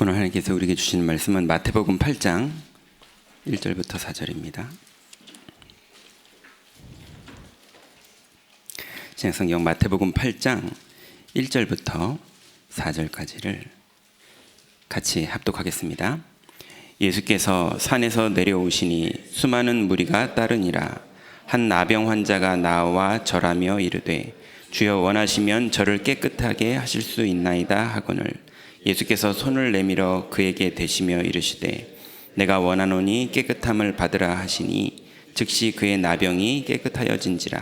오늘 하나님께서 우리에게 주신 말씀은 마태복음 8장 1절부터 4절입니다. 신약성경 마태복음 8장 1절부터 4절까지를 같이 합독하겠습니다. 예수께서 산에서 내려오시니 수많은 무리가 따르니라. 한 나병 환자가 나와 절하며 이르되 주여 원하시면 저를 깨끗하게 하실 수 있나이다 하거늘 예수께서 손을 내밀어 그에게 대시며 이르시되 내가 원하노니 깨끗함을 받으라 하시니 즉시 그의 나병이 깨끗하여진지라.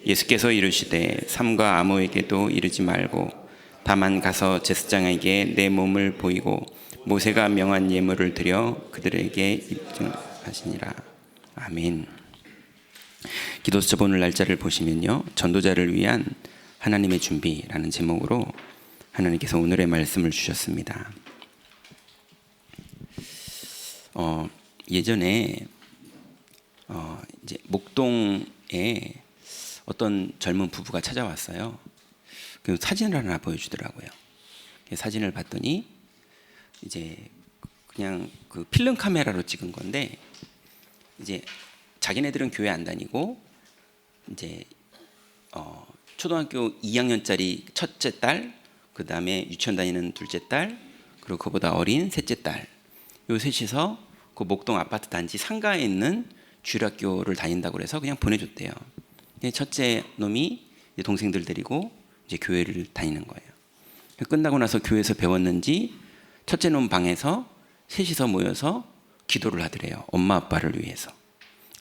예수께서 이르시되 삼가 아무에게도 이르지 말고 다만 가서 제사장에게 내 몸을 보이고 모세가 명한 예물을 드려 그들에게 입증하시니라. 아멘. 기도수첩 오늘 날짜를 보시면요, 전도자를 위한 하나님의 준비라는 제목으로 하나님께서 오늘의 말씀을 주셨습니다. 예전에 이제 목동에 어떤 젊은 부부가 찾아왔어요. 그 사진을 하나 보여주더라고요. 사진을 봤더니 이제 그냥 그 필름 카메라로 찍은 건데, 이제 자기네들은 교회 안 다니고 이제 초등학교 2학년짜리 첫째 딸, 그 다음에 유치원 다니는 둘째 딸, 그리고 그보다 어린 셋째 딸, 요 셋이서 그 목동 아파트 단지 상가에 있는 주일학교를 다닌다고 그래서 그냥 보내줬대요. 첫째 놈이 이제 동생들 데리고 이제 교회를 다니는 거예요. 끝나고 나서 교회에서 배웠는지 첫째 놈 방에서 셋이서 모여서 기도를 하더래요. 엄마 아빠를 위해서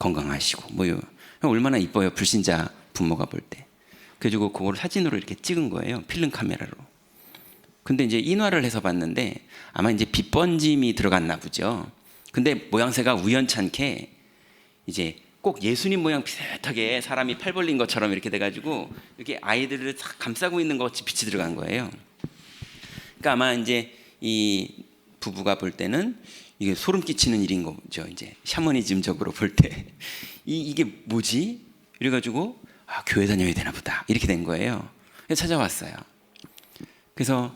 건강하시고 뭐요. 얼마나 이뻐요, 불신자 부모가 볼 때. 그래가지고 그걸 사진으로 이렇게 찍은 거예요, 필름 카메라로. 근데 이제 인화를 해서 봤는데 아마 이제 빛 번짐이 들어갔나 보죠. 근데 모양새가 우연찮게 이제 꼭 예수님 모양 비슷하게 사람이 팔 벌린 것처럼 이렇게 돼가지고 이렇게 아이들을 싹 감싸고 있는 것 같이 빛이 들어간 거예요. 그러니까 아마 이제 이 부부가 볼 때는 이게 소름 끼치는 일인 거죠. 이제 샤머니즘적으로 볼 때 이게 뭐지? 이래가지고 교회 다녀야 되나 보다 이렇게 된 거예요. 그래서 찾아왔어요. 그래서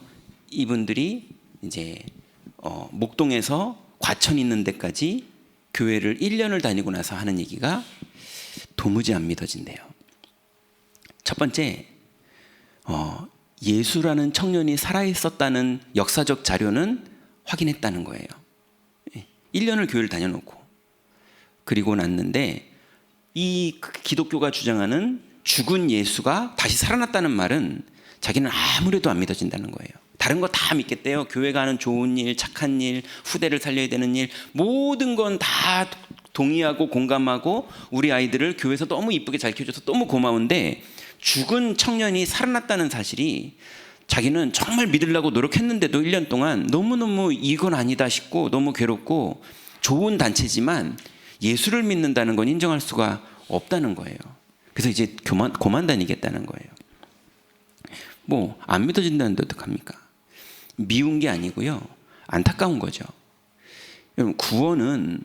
이분들이 이제 목동에서 과천 있는 데까지 교회를 1년을 다니고 나서 하는 얘기가 도무지 안 믿어진대요. 첫 번째, 예수라는 청년이 살아있었다는 역사적 자료는 확인했다는 거예요. 1년을 교회를 다녀놓고 그리고 났는데, 이 기독교가 주장하는 죽은 예수가 다시 살아났다는 말은 자기는 아무래도 안 믿어진다는 거예요. 다른 거 다 믿겠대요. 교회가 하는 좋은 일, 착한 일, 후대를 살려야 되는 일, 모든 건 다 동의하고 공감하고 우리 아이들을 교회에서 너무 이쁘게 잘 키워줘서 너무 고마운데, 죽은 청년이 살아났다는 사실이 자기는 정말 믿으려고 노력했는데도 1년 동안 너무너무 이건 아니다 싶고 너무 괴롭고, 좋은 단체지만 예수를 믿는다는 건 인정할 수가 없다는 거예요. 그래서 이제 고만 다니겠다는 거예요. 뭐 안 믿어진다는데 어떡합니까? 미운 게 아니고요, 안타까운 거죠. 여러분, 구원은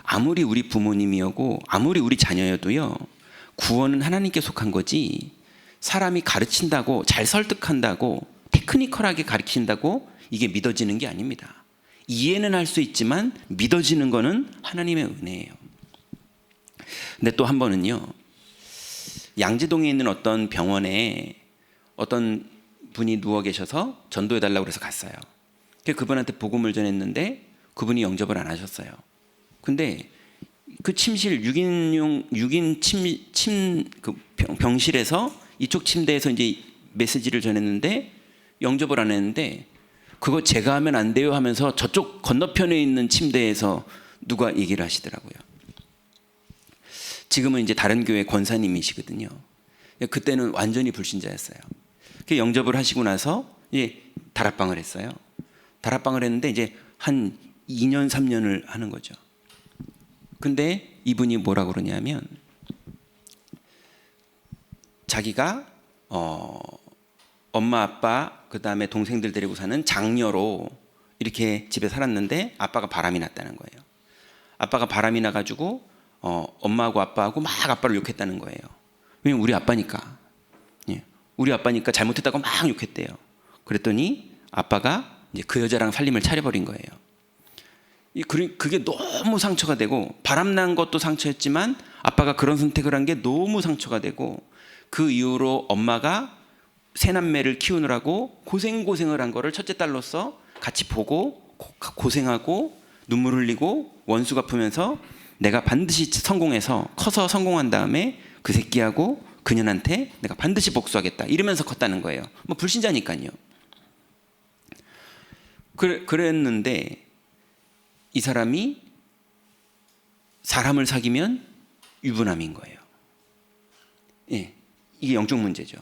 아무리 우리 부모님이었고 아무리 우리 자녀여도요, 구원은 하나님께 속한 거지 사람이 가르친다고, 잘 설득한다고, 테크니컬하게 가르친다고 이게 믿어지는 게 아닙니다. 이해는 할 수 있지만 믿어지는 거는 하나님의 은혜예요. 근데 또 한 번은요, 양재동에 있는 어떤 병원에 어떤 분이 누워 계셔서 전도해달라고 그래서 갔어요. 그분한테 복음을 전했는데 그분이 영접을 안 하셨어요. 근데 그 침실 6인 그 병실에서 이쪽 침대에서 이제 메시지를 전했는데 영접을 안 했는데, 그거 제가 하면 안 돼요 하면서 저쪽 건너편에 있는 침대에서 누가 얘기를 하시더라고요. 지금은 이제 다른 교회 권사님이시거든요. 그때는 완전히 불신자였어요. 영접을 하시고 나서 이제 다락방을 했어요. 다락방을 했는데 이제 한 2년 3년을 하는 거죠. 근데 이분이 뭐라고 그러냐면, 자기가 엄마 아빠 그 다음에 동생들 데리고 사는 장녀로 이렇게 집에 살았는데 아빠가 바람이 났다는 거예요. 아빠가 바람이 나가지고 엄마하고 아빠하고 막 아빠를 욕했다는 거예요. 왜냐면 우리 아빠니까. 우리 아빠니까 잘못했다고 막 욕했대요. 그랬더니 아빠가 이제 그 여자랑 살림을 차려버린 거예요. 그게 너무 상처가 되고, 바람난 것도 상처였지만 아빠가 그런 선택을 한 게 너무 상처가 되고, 그 이후로 엄마가 세 남매를 키우느라고 고생을 한 거를 첫째 딸로서 같이 보고 고생하고 눈물 흘리고 원수 갚으면서 내가 반드시 성공해서 커서 성공한 다음에 그 새끼하고 그년한테 내가 반드시 복수하겠다 이러면서 컸다는 거예요. 뭐 불신자니까요. 그랬는데 이 사람이 사람을 사귀면 유부남인 거예요. 예, 이게 영적 문제죠.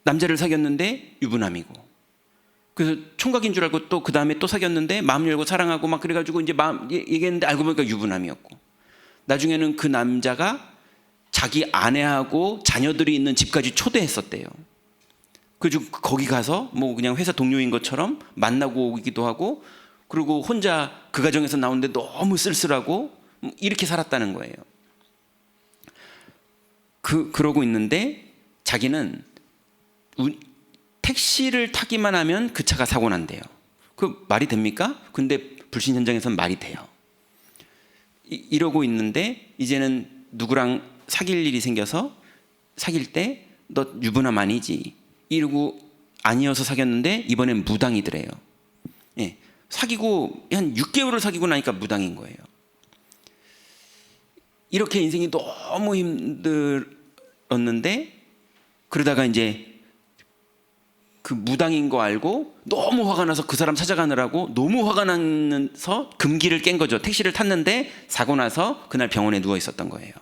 남자를 사귀었는데 유부남이고, 그래서 총각인 줄 알고 또 그 다음에 또 사귀었는데 마음 열고 사랑하고 막 그래가지고 이제 마음 얘기했는데 알고 보니까 유부남이었고, 나중에는 그 남자가 자기 아내하고 자녀들이 있는 집까지 초대했었대요. 그래서 거기 가서 뭐 그냥 회사 동료인 것처럼 만나고 오기도 하고, 그리고 혼자 그 가정에서 나오는데 너무 쓸쓸하고 이렇게 살았다는 거예요. 그러고 있는데 자기는 택시를 타기만 하면 그 차가 사고 난대요. 그 말이 됩니까? 근데 불신 현장에서는 말이 돼요. 이러고 있는데 이제는 누구랑 사귈 일이 생겨서 사귈 때 너 유부남 아니지? 이러고 아니어서 사귀었는데 이번엔 무당이더래요. 예, 사귀고 한 6개월을 사귀고 나니까 무당인 거예요. 이렇게 인생이 너무 힘들었는데, 그러다가 이제 그 무당인 거 알고 너무 화가 나서 그 사람 찾아가느라고 너무 화가 나서 금기를 깬 거죠. 택시를 tas는데 사고 나서 그날 병원에 누워 있었던 거예요.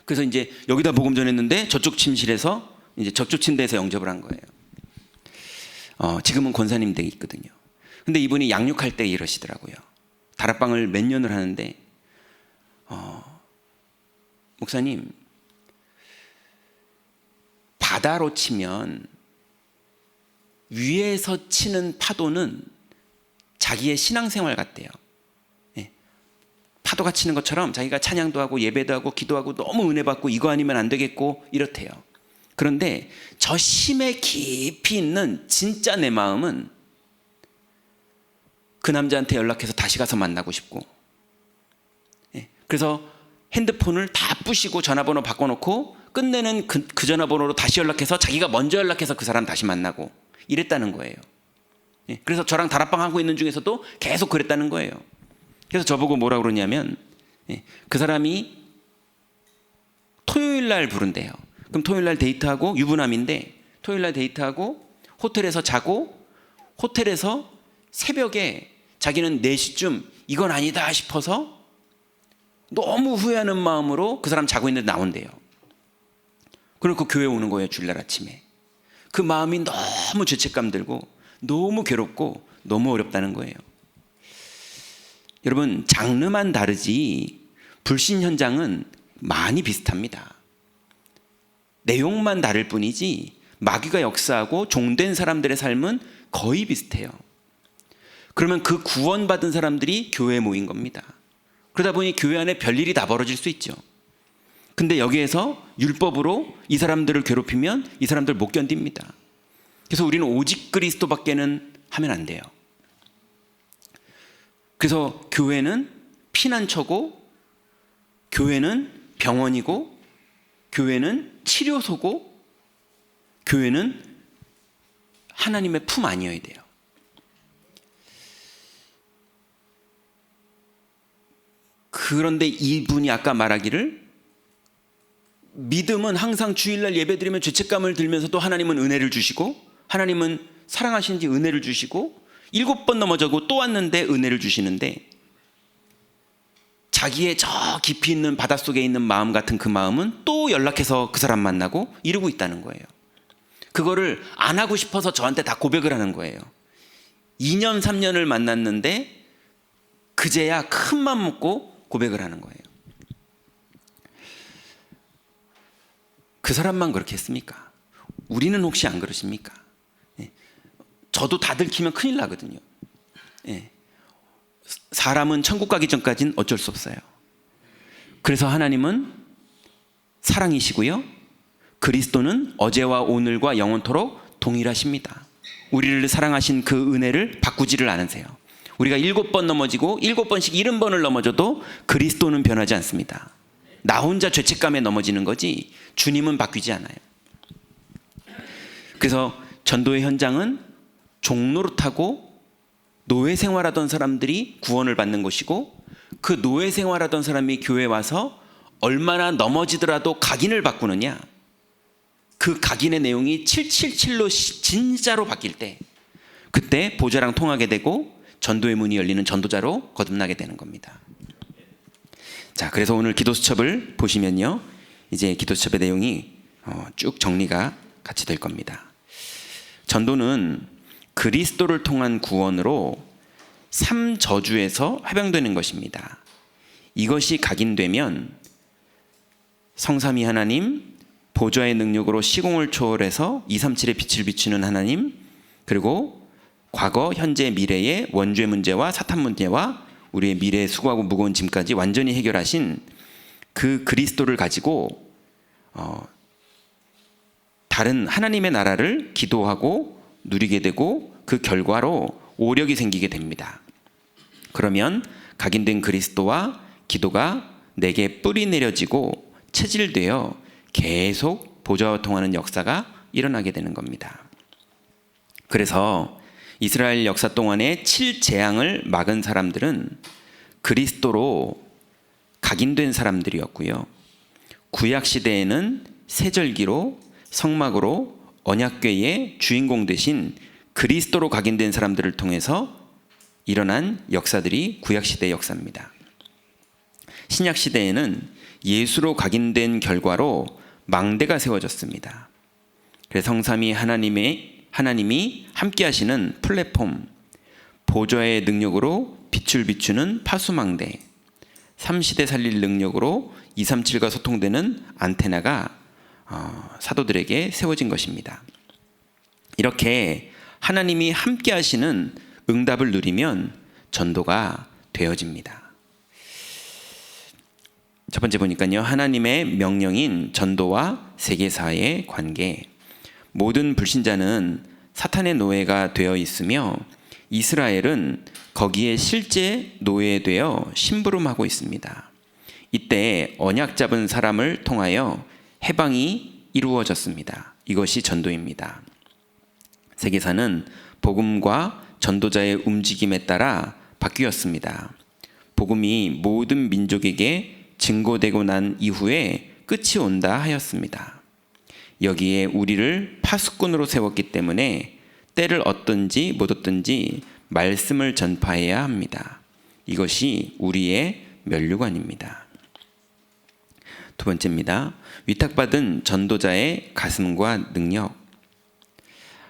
그래서 이제 여기다 복음 전했는데 저쪽 침실에서 이제 저쪽 침대에서 영접을 한 거예요. 지금은 권사님 돼 있거든요. 근데 이분이 양육할 때 이러시더라고요. 다락방을 몇 년을 하는데, 목사님, 바다로 치면 위에서 치는 파도는 자기의 신앙생활 같대요. 예. 파도가 치는 것처럼 자기가 찬양도 하고 예배도 하고 기도하고 너무 은혜 받고 이거 아니면 안 되겠고 이렇대요. 그런데 저 심에 깊이 있는 진짜 내 마음은 그 남자한테 연락해서 다시 가서 만나고 싶고, 예. 그래서 핸드폰을 다 부시고 전화번호 바꿔놓고 끝내는 그 전화번호로 다시 연락해서 자기가 먼저 연락해서 그 사람 다시 만나고 이랬다는 거예요. 예. 그래서 저랑 다락방 하고 있는 중에서도 계속 그랬다는 거예요. 그래서 저보고 뭐라 그러냐면, 예, 그 사람이 토요일 날 부른대요. 그럼 토요일 날 데이트하고, 유부남인데 토요일 날 데이트하고 호텔에서 자고, 호텔에서 새벽에 자기는 4시쯤 이건 아니다 싶어서 너무 후회하는 마음으로 그 사람 자고 있는데 나온대요. 그리고 교회 오는 거예요, 주일날 아침에. 그 마음이 너무 죄책감 들고 너무 괴롭고 너무 어렵다는 거예요. 여러분, 장르만 다르지 불신 현장은 많이 비슷합니다. 내용만 다를 뿐이지 마귀가 역사하고 종된 사람들의 삶은 거의 비슷해요. 그러면 그 구원받은 사람들이 교회에 모인 겁니다. 그러다 보니 교회 안에 별일이 다 벌어질 수 있죠. 근데 여기에서 율법으로 이 사람들을 괴롭히면 이 사람들 못 견딥니다. 그래서 우리는 오직 그리스도밖에는 하면 안 돼요. 그래서 교회는 피난처고, 교회는 병원이고, 교회는 치료소고, 교회는 하나님의 품 아니어야 돼요. 그런데 이분이 아까 말하기를, 믿음은 항상 주일날 예배드리면 죄책감을 들면서도 하나님은 은혜를 주시고, 하나님은 사랑하시는지 은혜를 주시고, 7번 넘어져고 또 왔는데 은혜를 주시는데, 자기의 저 깊이 있는 바닷속에 있는 마음 같은 그 마음은 또 연락해서 그 사람 만나고 이러고 있다는 거예요. 그거를 안 하고 싶어서 저한테 다 고백을 하는 거예요. 2년 3년을 만났는데 그제야 큰 맘 먹고 고백을 하는 거예요. 그 사람만 그렇게 했습니까? 우리는 혹시 안 그러십니까? 예. 저도 다 들키면 큰일 나거든요. 예. 사람은 천국 가기 전까지는 어쩔 수 없어요. 그래서 하나님은 사랑이시고요, 그리스도는 어제와 오늘과 영원토록 동일하십니다. 우리를 사랑하신 그 은혜를 바꾸지를 않으세요. 우리가 7번 넘어지고 7번씩 70번을 넘어져도 그리스도는 변하지 않습니다. 나 혼자 죄책감에 넘어지는 거지 주님은 바뀌지 않아요. 그래서 전도의 현장은 종노릇하고 노예 생활하던 사람들이 구원을 받는 곳이고, 그 노예 생활하던 사람이 교회에 와서 얼마나 넘어지더라도 각인을 바꾸느냐, 그 각인의 내용이 777로 진짜로 바뀔 때, 그때 보좌랑 통하게 되고 전도의 문이 열리는 전도자로 거듭나게 되는 겁니다. 자, 그래서 오늘 기도수첩을 보시면요, 이제 기도수첩의 내용이 쭉 정리가 같이 될 겁니다. 전도는 그리스도를 통한 구원으로 3저주에서 해방되는 것입니다. 이것이 각인되면 성삼위 하나님, 보좌의 능력으로 시공을 초월해서 237의 빛을 비추는 하나님, 그리고 과거, 현재, 미래의 원죄 문제와 사탄 문제와 우리의 미래의 수고하고 무거운 짐까지 완전히 해결하신 그 그리스도를 가지고 다른 하나님의 나라를 기도하고 누리게 되고, 그 결과로 오력이 생기게 됩니다. 그러면 각인된 그리스도와 기도가 내게 뿌리 내려지고 체질되어 계속 보좌와 통하는 역사가 일어나게 되는 겁니다. 그래서 이스라엘 역사 동안에 7재앙을 막은 사람들은 그리스도로 각인된 사람들이었고요. 구약 시대에는 세절기로 성막으로 언약궤의 주인공 되신 그리스도로 각인된 사람들을 통해서 일어난 역사들이 구약 시대의 역사입니다. 신약 시대에는 예수로 각인된 결과로 망대가 세워졌습니다. 그래서 성삼위 하나님이 함께 하시는 플랫폼, 보좌의 능력으로 빛을 비추는 파수망대, 3시대 살릴 능력으로 237과 소통되는 안테나가 사도들에게 세워진 것입니다. 이렇게 하나님이 함께 하시는 응답을 누리면 전도가 되어집니다. 첫 번째 보니까요, 하나님의 명령인 전도와 세계사의 관계. 모든 불신자는 사탄의 노예가 되어 있으며 이스라엘은 거기에 실제 노예되어 심부름하고 있습니다. 이때 언약 잡은 사람을 통하여 해방이 이루어졌습니다. 이것이 전도입니다. 세계사는 복음과 전도자의 움직임에 따라 바뀌었습니다. 복음이 모든 민족에게 증거되고 난 이후에 끝이 온다 하였습니다. 여기에 우리를 파수꾼으로 세웠기 때문에 때를 얻든지 못 얻든지 말씀을 전파해야 합니다. 이것이 우리의 면류관입니다. 두 번째입니다. 위탁받은 전도자의 가슴과 능력.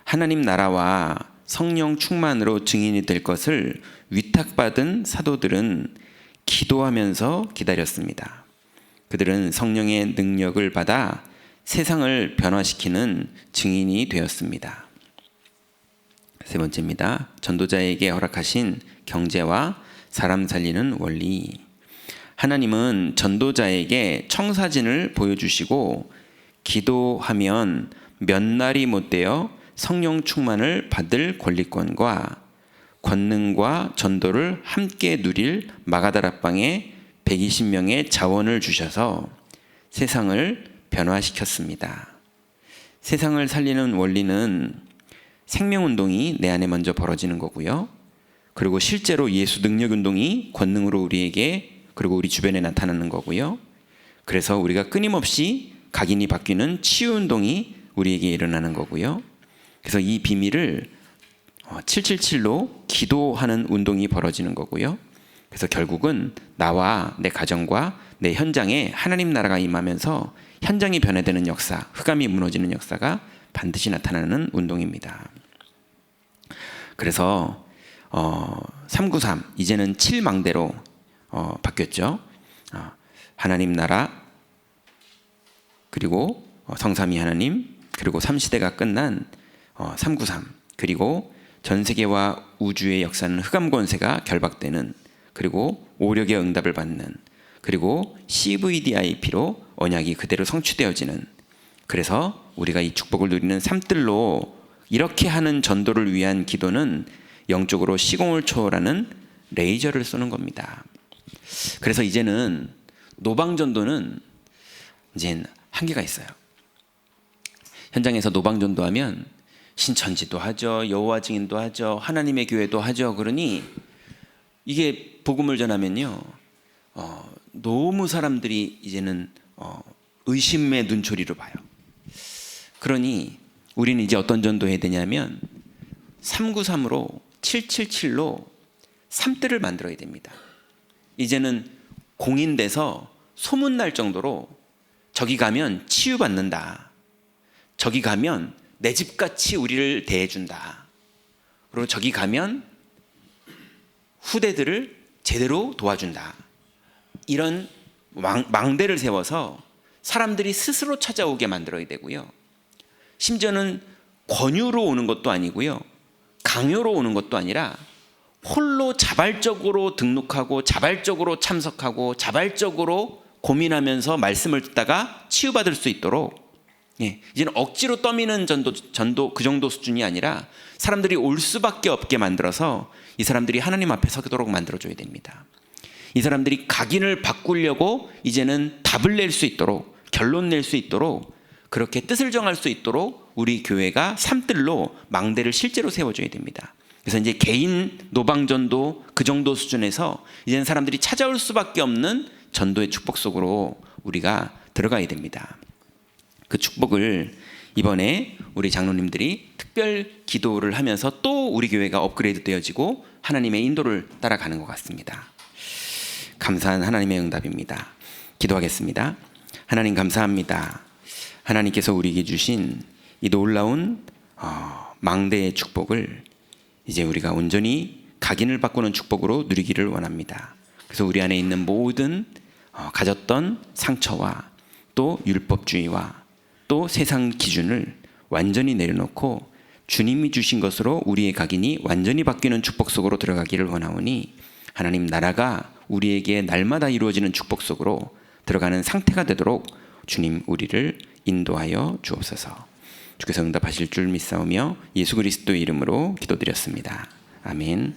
하나님 나라와 성령 충만으로 증인이 될 것을 위탁받은 사도들은 기도하면서 기다렸습니다. 그들은 성령의 능력을 받아 세상을 변화시키는 증인이 되었습니다. 세 번째입니다. 전도자에게 허락하신 경제와 사람 살리는 원리. 하나님은 전도자에게 청사진을 보여주시고 기도하면 몇 날이 못 되어 성령 충만을 받을 권리권과 권능과 전도를 함께 누릴 마가다락방에 120명의 자원을 주셔서 세상을 변화시켰습니다. 세상을 살리는 원리는 생명운동이 내 안에 먼저 벌어지는 거고요. 그리고 실제로 예수 능력운동이 권능으로 우리에게 그리고 우리 주변에 나타나는 거고요. 그래서 우리가 끊임없이 각인이 바뀌는 치유운동이 우리에게 일어나는 거고요. 그래서 이 비밀을 777로 기도하는 운동이 벌어지는 거고요. 그래서 결국은 나와 내 가정과 내 현장에 하나님 나라가 임하면서 현장이 변화되는 역사, 흑암이 무너지는 역사가 반드시 나타나는 운동입니다. 그래서 393, 이제는 7망대로 바뀌었죠. 하나님 나라, 그리고 성삼위 하나님, 그리고 3시대가 끝난 393, 그리고 전 세계와 우주의 역사는 흑암 권세가 결박되는, 그리고 오력의 응답을 받는, 그리고 CVDIP로 언약이 그대로 성취되어지는, 그래서 우리가 이 축복을 누리는 3뜰로 이렇게 하는 전도를 위한 기도는 영적으로 시공을 초월하는 레이저를 쏘는 겁니다. 그래서 이제는 노방전도는 이제 한계가 있어요. 현장에서 노방전도하면 신천지도 하죠, 여호와 증인도 하죠, 하나님의 교회도 하죠. 그러니 이게 복음을 전하면요, 너무 사람들이 이제는 의심의 눈초리로 봐요. 그러니 우리는 이제 어떤 전도해야 되냐면 393으로 777로 3뜰을 만들어야 됩니다. 이제는 공인돼서 소문날 정도로 저기 가면 치유받는다, 저기 가면 내 집같이 우리를 대해준다, 그리고 저기 가면 후대들을 제대로 도와준다, 이런 망대를 세워서 사람들이 스스로 찾아오게 만들어야 되고요. 심지어는 권유로 오는 것도 아니고요, 강요로 오는 것도 아니라 홀로 자발적으로 등록하고 자발적으로 참석하고 자발적으로 고민하면서 말씀을 듣다가 치유받을 수 있도록, 이제는 억지로 떠미는 전도 그 정도 수준이 아니라 사람들이 올 수밖에 없게 만들어서 이 사람들이 하나님 앞에 서도록 만들어줘야 됩니다. 이 사람들이 각인을 바꾸려고 이제는 답을 낼 수 있도록, 결론 낼 수 있도록, 그렇게 뜻을 정할 수 있도록 우리 교회가 3뜰로 망대를 실제로 세워줘야 됩니다. 그래서 이제 개인 노방전도 그 정도 수준에서 이제는 사람들이 찾아올 수밖에 없는 전도의 축복 속으로 우리가 들어가야 됩니다. 그 축복을 이번에 우리 장로님들이 특별 기도를 하면서 또 우리 교회가 업그레이드 되어지고 하나님의 인도를 따라가는 것 같습니다. 감사한 하나님의 응답입니다. 기도하겠습니다. 하나님 감사합니다. 하나님께서 우리에게 주신 이 놀라운 망대의 축복을 이제 우리가 온전히 각인을 바꾸는 축복으로 누리기를 원합니다. 그래서 우리 안에 있는 모든 가졌던 상처와 또 율법주의와 또 세상 기준을 완전히 내려놓고 주님이 주신 것으로 우리의 각인이 완전히 바뀌는 축복 속으로 들어가기를 원하오니 하나님 나라가 우리에게 날마다 이루어지는 축복 속으로 들어가는 상태가 되도록 주님 우리를 인도하여 주옵소서. 주께서 응답하실 줄 믿사오며 예수 그리스도의 이름으로 기도드렸습니다. 아멘.